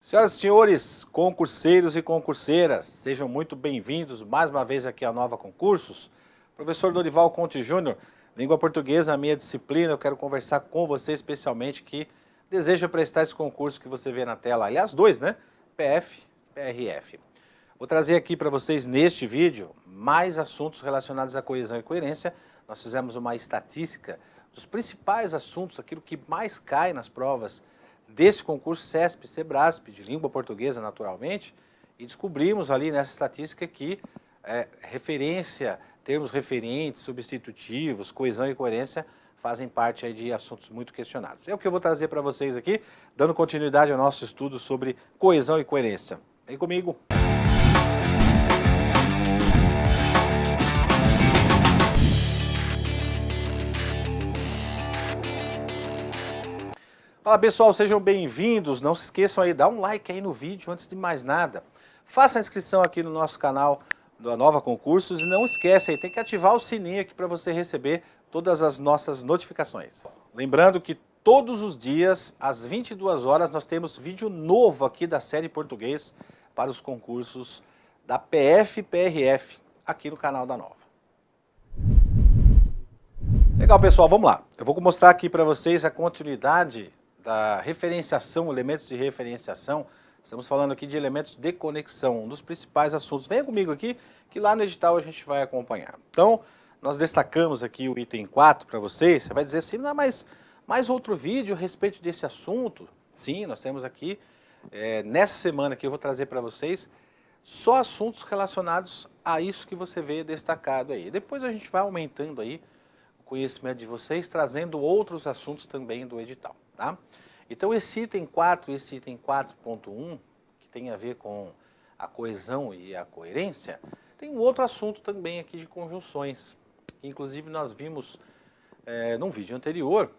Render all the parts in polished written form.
Senhoras e senhores, concurseiros e concurseiras, sejam muito bem-vindos mais uma vez aqui à Nova Concursos. Professor Dorival Conte Júnior, língua portuguesa, a minha disciplina, eu quero conversar com você especialmente que deseja prestar esse concurso que você vê na tela. Aliás, dois, né? PF, PRF. Vou trazer aqui para vocês neste vídeo mais assuntos relacionados à coesão e coerência. Nós fizemos uma estatística dos principais assuntos, aquilo que mais cai nas provas desse concurso CESP, SEBRASP, de língua portuguesa naturalmente, e descobrimos ali nessa estatística que referência, termos referentes, substitutivos, coesão e coerência fazem parte aí de assuntos muito questionados. É o que eu vou trazer para vocês aqui, dando continuidade ao nosso estudo sobre coesão e coerência. Vem comigo! Fala pessoal, sejam bem-vindos, não se esqueçam aí, dá um like aí no vídeo antes de mais nada. Faça a inscrição aqui no nosso canal da Nova Concursos e não esquece aí, tem que ativar o sininho aqui para você receber todas as nossas notificações. Lembrando que todos os dias, às 22 horas, nós temos vídeo novo aqui da série português para os concursos da PF e PRF, aqui no canal da Nova. Legal pessoal, vamos lá. Eu vou mostrar aqui para vocês a continuidade da referenciação, elementos de referenciação. Estamos falando aqui de elementos de conexão, um dos principais assuntos. Venha comigo aqui, que lá no edital a gente vai acompanhar. Então, nós destacamos aqui o item 4 para vocês. Você vai dizer assim, não é mais outro vídeo a respeito desse assunto? Sim, nós temos aqui, nessa semana que eu vou trazer para vocês, só assuntos relacionados a isso que você vê destacado aí. Depois a gente vai aumentando aí o conhecimento de vocês, trazendo outros assuntos também do edital. Tá? Então esse item 4, esse item 4.1, que tem a ver com a coesão e a coerência, tem um outro assunto também aqui de conjunções. Inclusive nós vimos num vídeo anterior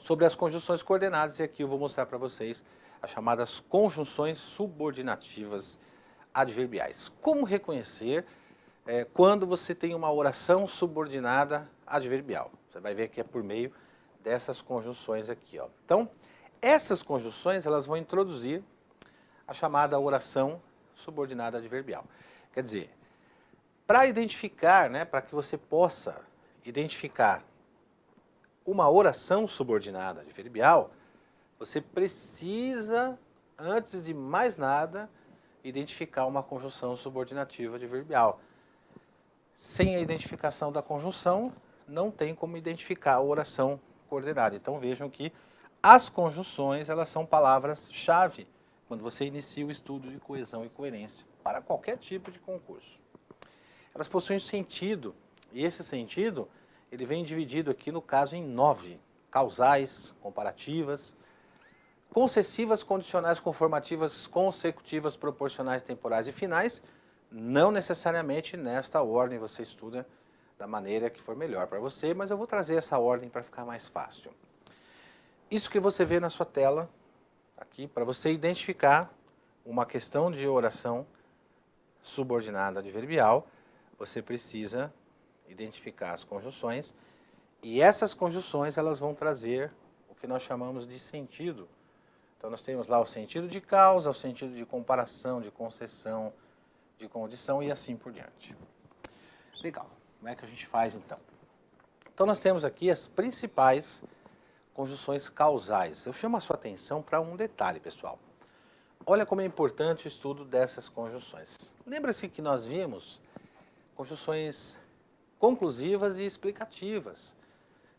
sobre as conjunções coordenadas e aqui eu vou mostrar para vocês as chamadas conjunções subordinativas adverbiais. Como reconhecer quando você tem uma oração subordinada adverbial? Você vai ver que é por meio dessas conjunções aqui, ó. Então, essas conjunções, elas vão introduzir a chamada oração subordinada adverbial. Quer dizer, para identificar, né, para que você possa identificar uma oração subordinada adverbial, você precisa, antes de mais nada, identificar uma conjunção subordinativa adverbial. Sem a identificação da conjunção, não tem como identificar a oração coordenada. Então vejam que as conjunções, elas são palavras-chave quando você inicia o estudo de coesão e coerência para qualquer tipo de concurso. Elas possuem sentido, e esse sentido, ele vem dividido aqui no caso em 9, causais, comparativas, concessivas, condicionais, conformativas, consecutivas, proporcionais, temporais e finais. Não necessariamente nesta ordem você estuda da maneira que for melhor para você, mas eu vou trazer essa ordem para ficar mais fácil. Isso que você vê na sua tela, aqui, para você identificar uma questão de oração subordinada adverbial, você precisa identificar as conjunções, e essas conjunções elas vão trazer o que nós chamamos de sentido. Então nós temos lá o sentido de causa, o sentido de comparação, de concessão, de condição e assim por diante. Legal. Como é que a gente faz então? Então nós temos aqui as principais conjunções causais. Eu chamo a sua atenção para um detalhe, pessoal. Olha como é importante o estudo dessas conjunções. Lembra-se que nós vimos conjunções conclusivas e explicativas.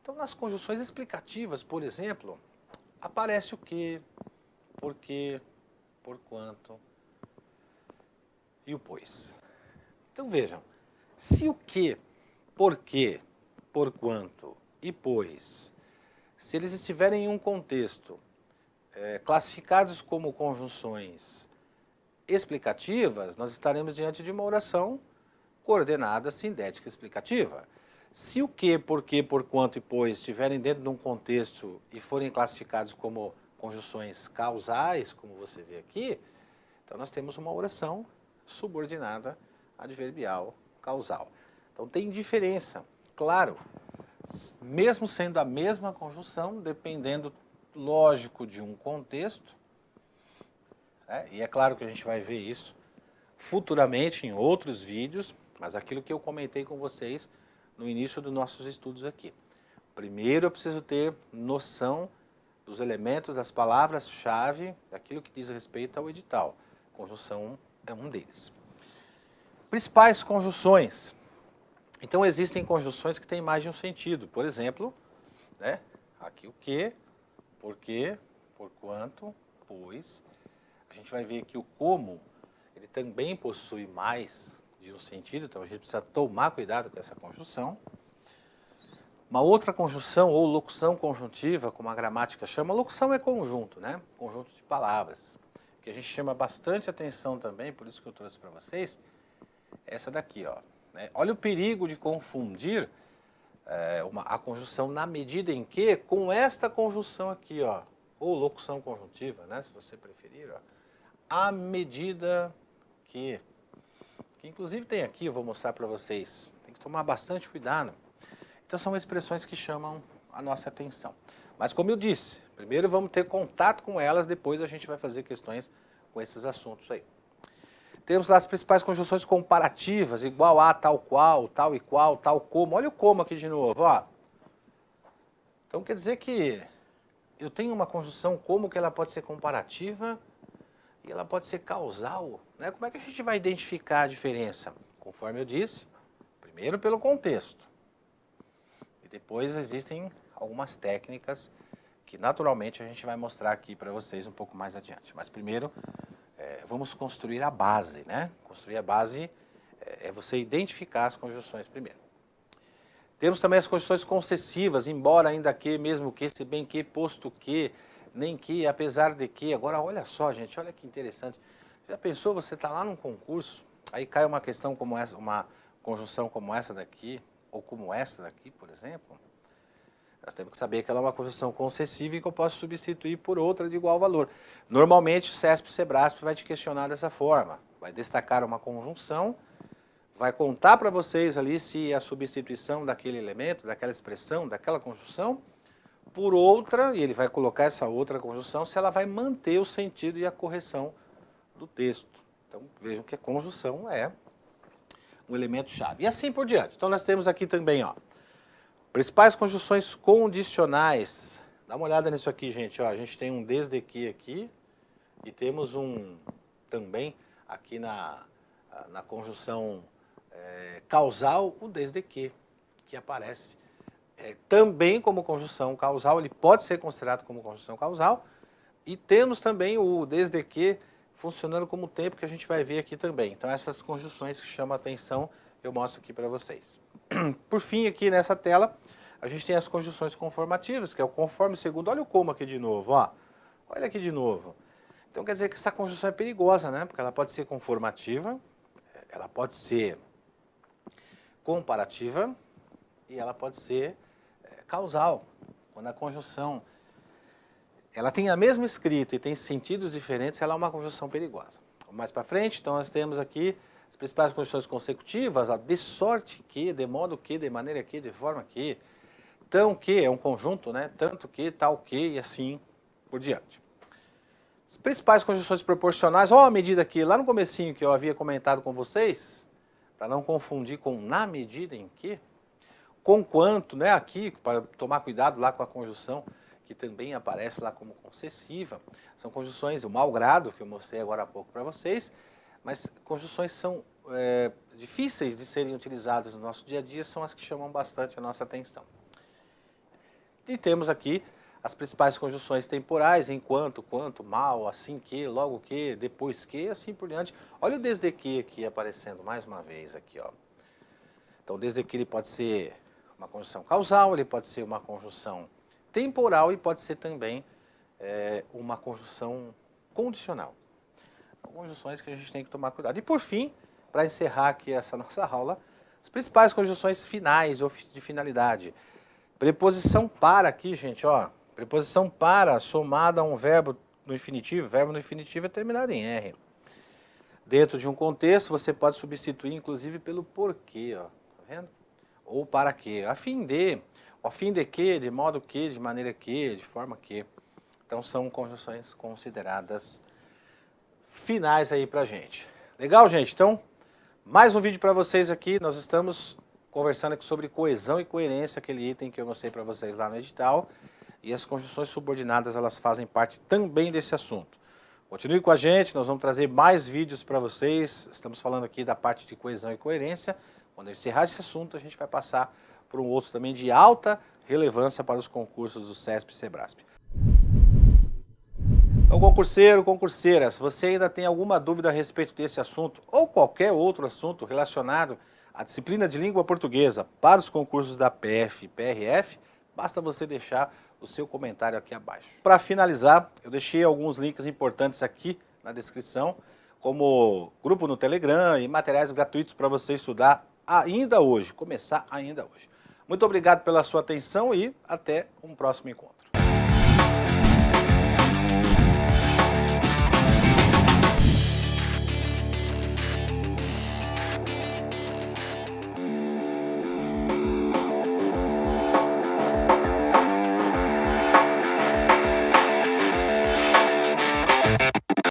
Então nas conjunções explicativas, por exemplo, aparece o que, porque, porquanto e o pois. Então vejam, se o que, porquê, porquanto e pois, se eles estiverem em um contexto classificados como conjunções explicativas, nós estaremos diante de uma oração coordenada sindética explicativa. Se o que, porquê, porquanto e pois estiverem dentro de um contexto e forem classificados como conjunções causais, como você vê aqui, então nós temos uma oração subordinada adverbial causal. Então tem diferença, claro, mesmo sendo a mesma conjunção, dependendo, lógico, de um contexto, né? E é claro que a gente vai ver isso futuramente em outros vídeos, mas aquilo que eu comentei com vocês no início dos nossos estudos aqui. Primeiro eu preciso ter noção dos elementos, das palavras-chave, daquilo que diz respeito ao edital. Conjunção é um deles. Principais conjunções. Então existem conjunções que têm mais de um sentido. Por exemplo, né, aqui o que, porque, porquanto, pois. A gente vai ver que o como, ele também possui mais de um sentido, então a gente precisa tomar cuidado com essa conjunção. Uma outra conjunção ou locução conjuntiva, como a gramática chama, locução é conjunto, né? Conjunto de palavras, que a gente chama bastante atenção também, por isso que eu trouxe para vocês, essa daqui, ó. Né? Olha o perigo de confundir a conjunção na medida em que com esta conjunção aqui, ó, ou locução conjuntiva, né? Se você preferir, ó. À medida que inclusive tem aqui, eu vou mostrar para vocês, tem que tomar bastante cuidado. Então são expressões que chamam a nossa atenção. Mas como eu disse, primeiro vamos ter contato com elas, depois a gente vai fazer questões com esses assuntos aí. Temos lá as principais conjunções comparativas, igual a, tal qual, tal e qual, tal como. Olha o como aqui de novo, ó. Então quer dizer que eu tenho uma conjunção como que ela pode ser comparativa e ela pode ser causal, né? Como é que a gente vai identificar a diferença? Conforme eu disse, primeiro pelo contexto. E depois existem algumas técnicas que naturalmente a gente vai mostrar aqui para vocês um pouco mais adiante. Mas primeiro, vamos construir a base, né? Construir a base é você identificar as conjunções primeiro. Temos também as conjunções concessivas, embora, ainda que, mesmo que, se bem que, posto que, nem que, apesar de que. Agora, olha só, gente, olha que interessante. Já pensou, você está lá num concurso, aí cai uma questão como essa, uma conjunção como essa daqui, ou como essa daqui, por exemplo. Nós temos que saber que ela é uma conjunção concessiva e que eu posso substituir por outra de igual valor. Normalmente, o CESP e Sebrasp vai te questionar dessa forma. Vai destacar uma conjunção, vai contar para vocês ali se a substituição daquele elemento, daquela expressão, daquela conjunção, por outra, e ele vai colocar essa outra conjunção, se ela vai manter o sentido e a correção do texto. Então, vejam que a conjunção é um elemento-chave. E assim por diante. Então, nós temos aqui também, ó, principais conjunções condicionais. Dá uma olhada nisso aqui, gente. Ó, a gente tem um desde que aqui e temos um também aqui na conjunção causal, o desde que aparece também como conjunção causal. Ele pode ser considerado como conjunção causal. E temos também o desde que funcionando como tempo, que a gente vai ver aqui também. Então, essas conjunções que chamam a atenção, eu mostro aqui para vocês. Por fim, aqui nessa tela, a gente tem as conjunções conformativas, que é o conforme segundo. Olha o como aqui de novo, ó. Olha aqui de novo. Então, quer dizer que essa conjunção é perigosa, né? Porque ela pode ser conformativa, ela pode ser comparativa e ela pode ser causal. Quando a conjunção ela tem a mesma escrita e tem sentidos diferentes, ela é uma conjunção perigosa. Mais para frente, então nós temos aqui as principais conjunções consecutivas, de sorte que, de modo que, de maneira que, de forma que, tão que, é um conjunto, né? Tanto que, tal que, e assim por diante. As principais conjunções proporcionais, ó, a medida que, lá no comecinho que eu havia comentado com vocês, para não confundir com na medida em que, com quanto, né? Aqui, para tomar cuidado lá com a conjunção, que também aparece lá como concessiva, são conjunções, o mau grado, que eu mostrei agora há pouco para vocês, mas conjunções são difíceis de serem utilizadas no nosso dia a dia, são as que chamam bastante a nossa atenção. E temos aqui as principais conjunções temporais, enquanto, quanto, mal, assim que, logo que, depois que, assim por diante. Olha o desde que aqui aparecendo mais uma vez aqui, ó. Então, desde que ele pode ser uma conjunção causal, ele pode ser uma conjunção temporal e pode ser também uma conjunção condicional. São conjunções que a gente tem que tomar cuidado. E por fim, para encerrar aqui essa nossa aula, as principais conjunções finais ou de finalidade. Preposição para aqui, gente, ó. Preposição para somada a um verbo no infinitivo. Verbo no infinitivo é terminado em R. Dentro de um contexto, você pode substituir, inclusive, pelo porquê, ó. Tá vendo? Ou para quê. A fim de que, de modo que, de maneira que, de forma que. Então, são conjunções consideradas finais aí pra gente. Legal, gente? Então, mais um vídeo para vocês aqui. Nós estamos conversando aqui sobre coesão e coerência, aquele item que eu mostrei para vocês lá no edital. E as conjunções subordinadas, elas fazem parte também desse assunto. Continue com a gente, nós vamos trazer mais vídeos para vocês. Estamos falando aqui da parte de coesão e coerência. Quando eu encerrar esse assunto, a gente vai passar por um outro também de alta relevância para os concursos do CESP e SEBRASP. Então, concurseiro, concurseira, se você ainda tem alguma dúvida a respeito desse assunto ou qualquer outro assunto relacionado à disciplina de língua portuguesa para os concursos da PF e PRF, basta você deixar o seu comentário aqui abaixo. Para finalizar, eu deixei alguns links importantes aqui na descrição, como grupo no Telegram e materiais gratuitos para você estudar ainda hoje, começar ainda hoje. Muito obrigado pela sua atenção e até um próximo encontro.